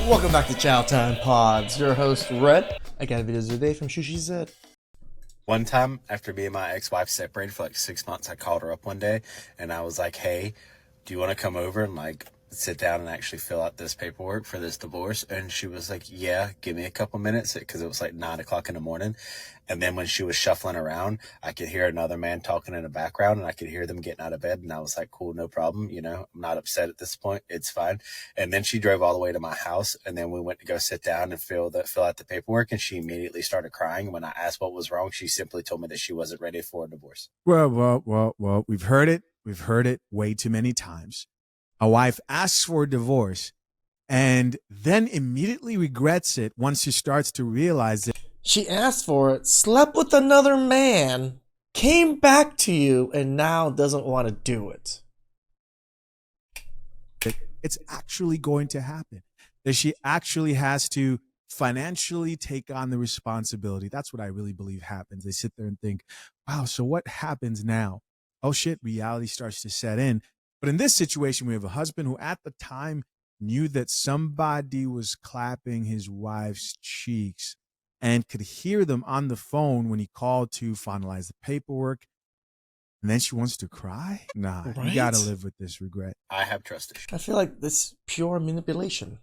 Welcome back to Chow Time Pods. Your host, Red. I got videos today from ChishaZed. One time, after me and my ex-wife separated for like 6 months, I called her up one day and I was like, hey, do you want to come over and like sit down and actually fill out this paperwork for this divorce? And she was like, yeah, give me a couple minutes, because it was like 9 o'clock in the morning. And then when she was shuffling around, I could hear another man talking in the background and I could hear them getting out of bed. And I was like, cool, no problem. I'm not upset at this point. It's fine. And then she drove all the way to my house. And then we went to go sit down and fill out the paperwork. And she immediately started crying. When I asked what was wrong, she simply told me that she wasn't ready for a divorce. Well. We've heard it. We've heard it way too many times. A wife asks for a divorce and then immediately regrets it once she starts to realize that She asked for it, slept with another man, came back to you, and now doesn't want to do it. it's actually going to happen. That she actually has to financially take on the responsibility. That's what I really believe happens. They sit there and think, wow, so what happens now? Oh shit, reality starts to set in. But in this situation, we have a husband who at the time knew that somebody was clapping his wife's cheeks and could hear them on the phone when he called to finalize the paperwork. And then she wants to cry? Nah, Right? you got to live with this regret. I have trust issues. I feel like this pure manipulation.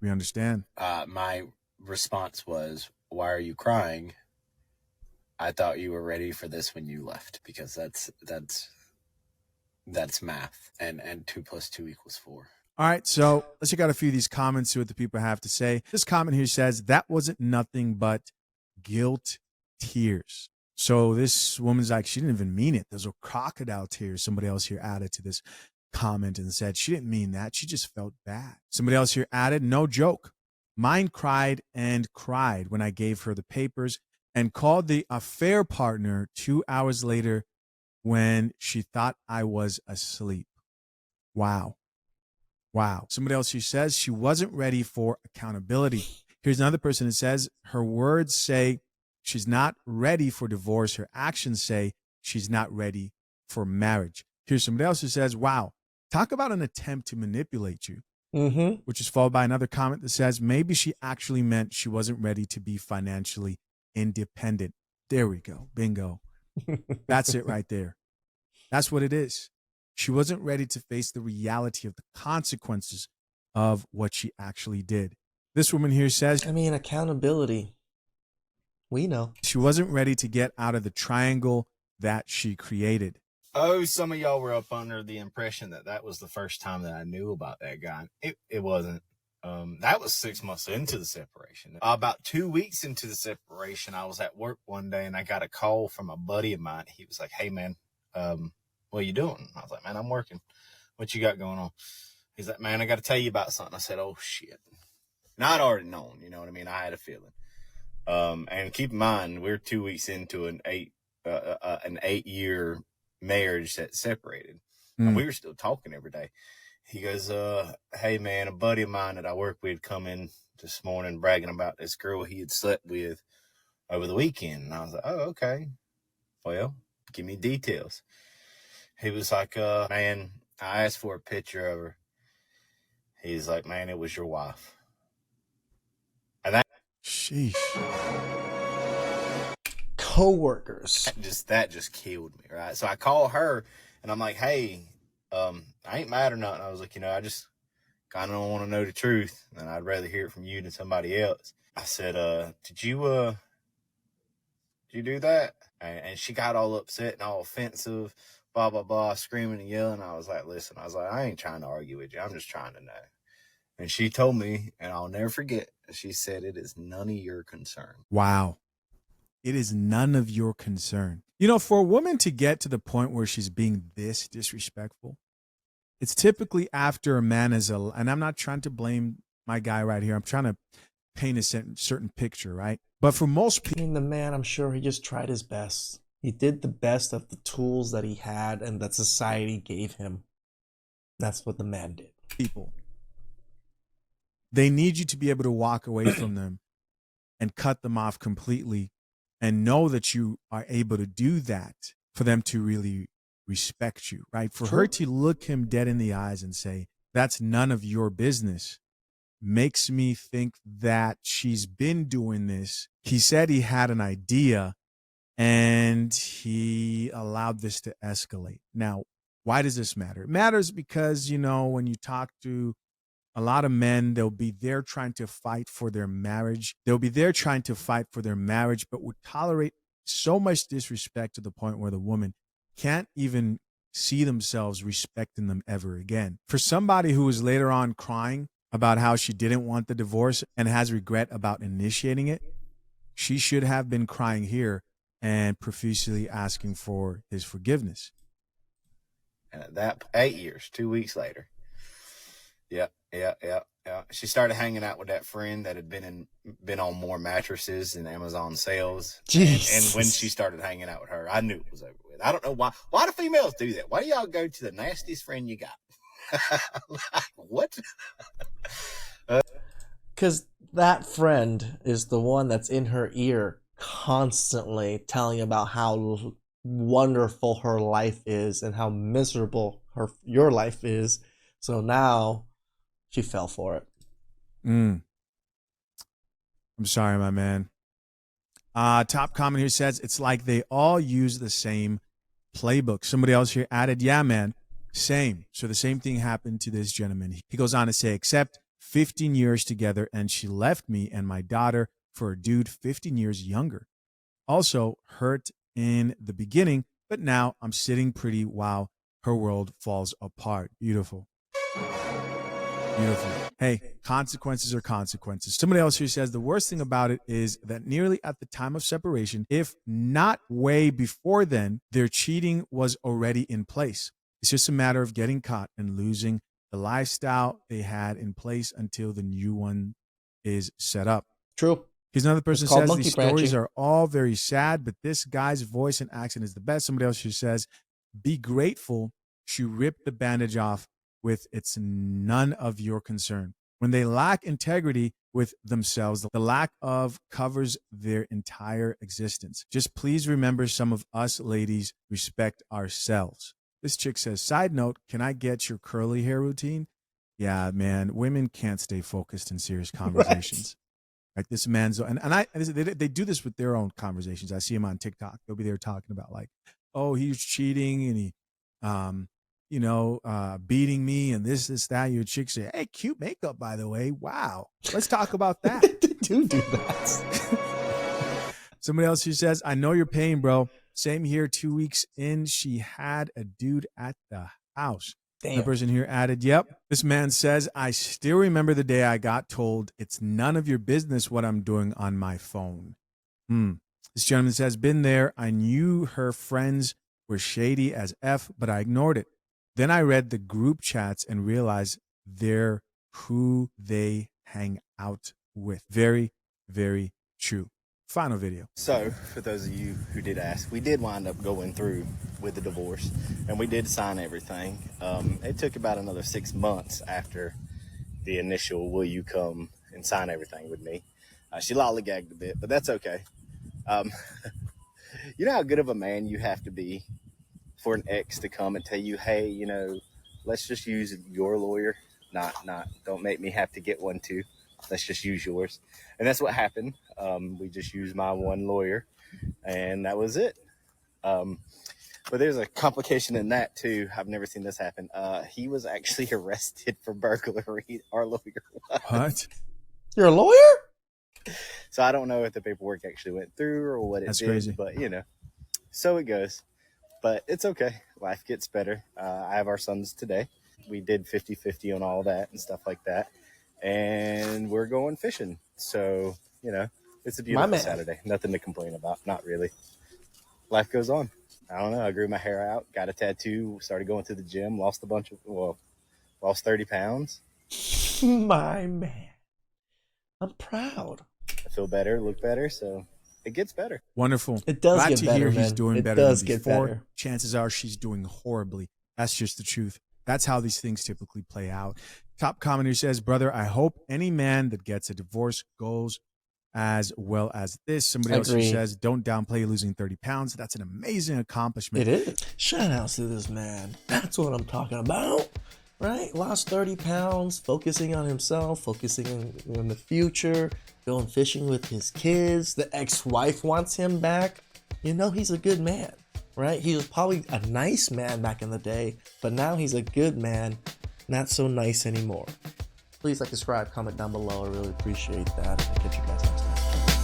We understand. My response was, why are you crying? I thought you were ready for this when you left, because that's math, and 2 + 2 = 4. All right, so let's check out a few of these comments, see what the people have to say. This comment here says, that wasn't nothing but guilt tears. So this woman's like, she didn't even mean it. Those were crocodile tears. Somebody else here added to this comment and said, she didn't mean that. She just felt bad. Somebody else here added, no joke. Mine cried and cried when I gave her the papers and called the affair partner 2 hours later when she thought I was asleep. Wow. Somebody else who says she wasn't ready for accountability. Here's another person that says her words say she's not ready for divorce. Her actions say she's not ready for marriage. Here's somebody else who says, wow, talk about an attempt to manipulate you. Which is followed by another comment that says maybe she actually meant she wasn't ready to be financially independent. There we go. Bingo. That's it right there. That's what it is. She wasn't ready to face the reality of the consequences of what she actually did. This woman here says, accountability. We know. She wasn't ready to get out of the triangle that she created. Oh, some of y'all were up under the impression that was the first time that I knew about that guy. It wasn't. That was 6 months into the separation. About 2 weeks into the separation, I was at work one day and I got a call from a buddy of mine. He was like, hey man, what are you doing? I was like, man, I'm working. What you got going on? He's like, man, I got to tell you about something. I said, oh shit. Now I'd already known, you know what I mean? I had a feeling. And keep in mind, we're 2 weeks into an 8-year marriage that separated. And we were still talking every day. He goes, hey man, a buddy of mine that I work with come in this morning bragging about this girl he had slept with over the weekend. And I was like, oh, okay. Well, give me details. He was like, man, I asked for a picture of her. He's like, man, it was your wife. And that, sheesh. Co-workers. That just killed me, right? So I call her and I'm like, hey, I ain't mad or nothing. I was like, I just kind of want to know the truth, and I'd rather hear it from you than somebody else. I said, did you do that? And she got all upset and all offensive, blah, blah, blah, screaming and yelling. I was like, listen, I ain't trying to argue with you. I'm just trying to know. And she told me, and I'll never forget, she said, it is none of your concern. Wow. It is none of your concern. For a woman to get to the point where she's being this disrespectful, it's typically after a man and I'm not trying to blame my guy right here. I'm trying to paint a certain picture, right? But for most people, The man, I'm sure he just tried his best. He did the best of the tools that he had and that society gave him. That's what the man did. They need you to be able to walk away from them and cut them off completely and know that you are able to do that for them to really respect you, right? For her to look him dead in the eyes and say, that's none of your business. makes me think that she's been doing this. He said he had an idea and he allowed this to escalate. Now, why does this matter? It matters because, when you talk to a lot of men, they'll be there trying to fight for their marriage. They'll be there trying to fight for their marriage, but would tolerate so much disrespect to the point where the woman can't even see themselves respecting them ever again. For somebody who is later on crying about how she didn't want the divorce and has regret about initiating it, she should have been crying here and profusely asking for his forgiveness. And at that 8 years, 2 weeks later. Yeah. She started hanging out with that friend that had been on more mattresses and Amazon sales. And when she started hanging out with her, I knew it was over with. I don't know why. Why do females do that? Why do y'all go to the nastiest friend you got? Like, what? Because that friend is the one that's in her ear constantly telling about how wonderful her life is and how miserable your life is. So now she fell for it. I'm sorry, my man. Top comment here says it's like they all use the same playbook. Somebody else here added, yeah, man, same. So the same thing happened to this gentleman. He goes on to say, except 15 years together and she left me and my daughter for a dude 15 years younger. Also hurt in the beginning, but now I'm sitting pretty while her world falls apart. Beautiful. Beautiful. Hey, consequences are consequences. Somebody else here says the worst thing about it is that nearly at the time of separation, if not way before then, their cheating was already in place. It's just a matter of getting caught and losing the lifestyle they had in place until the new one is set up. True. Here's another person It's called says these stories monkey are all very sad, but this guy's voice and accent is the best. Somebody else here says, be grateful she ripped the bandage off with it's none of your concern. When they lack integrity with themselves, the lack of covers their entire existence. Just please remember some of us ladies respect ourselves. This chick says, side note, can I get your curly hair routine? Yeah, man, women can't stay focused in serious conversations. Right. Like this man's, they do this with their own conversations. I see them on TikTok. They'll be there talking about like, oh, he's cheating and he, beating me and this, that. Your chick say, hey, cute makeup, by the way. Wow. Let's talk about that. They do that. Somebody else who says, I know your pain, bro. Same here. 2 weeks in, she had a dude at the house. Damn. The person here added, yep. This man says, I still remember the day I got told it's none of your business what I'm doing on my phone. This gentleman says, been there. I knew her friends were shady as F, but I ignored it. Then I read the group chats and realized they're who they hang out with. Very, very true. Final video. So, for those of you who did ask, we did wind up going through with the divorce, and we did sign everything. It took about another 6 months after the initial will you come and sign everything with me. She lollygagged a bit, but that's okay. You know how good of a man you have to be for an ex to come and tell you, hey, let's just use your lawyer. Don't make me have to get one too. Let's just use yours. And that's what happened. We just used my one lawyer and that was it. But there's a complication in that too. I've never seen this happen. He was actually arrested for burglary. Our lawyer was. What? You're a lawyer? So I don't know if the paperwork actually went through or what it That's did, crazy. but so it goes. But it's okay. Life gets better. I have our sons today. We did 50-50 on all that and stuff like that. And we're going fishing. So, it's a beautiful Saturday. Nothing to complain about. Not really. Life goes on. I don't know. I grew my hair out, got a tattoo, started going to the gym, lost 30 pounds. My man. I'm proud. I feel better, look better. So it gets better. Wonderful. It does Glad get to better, hear he's man. doing It better does than get before. better. Chances are she's doing horribly. That's just the truth. That's how these things typically play out. Top commenter says, brother, I hope any man that gets a divorce goes as well as this. Somebody else who says, don't downplay losing 30 pounds. That's an amazing accomplishment. It is. Shout out to this man. That's what I'm talking about. right? Lost 30 pounds, focusing on himself, focusing on the future, going fishing with his kids. The ex-wife wants him back. You know he's a good man, right? He was probably a nice man back in the day, but now he's a good man, not so nice anymore. Please like, subscribe, comment down below. I really appreciate that. I'll catch you guys next time.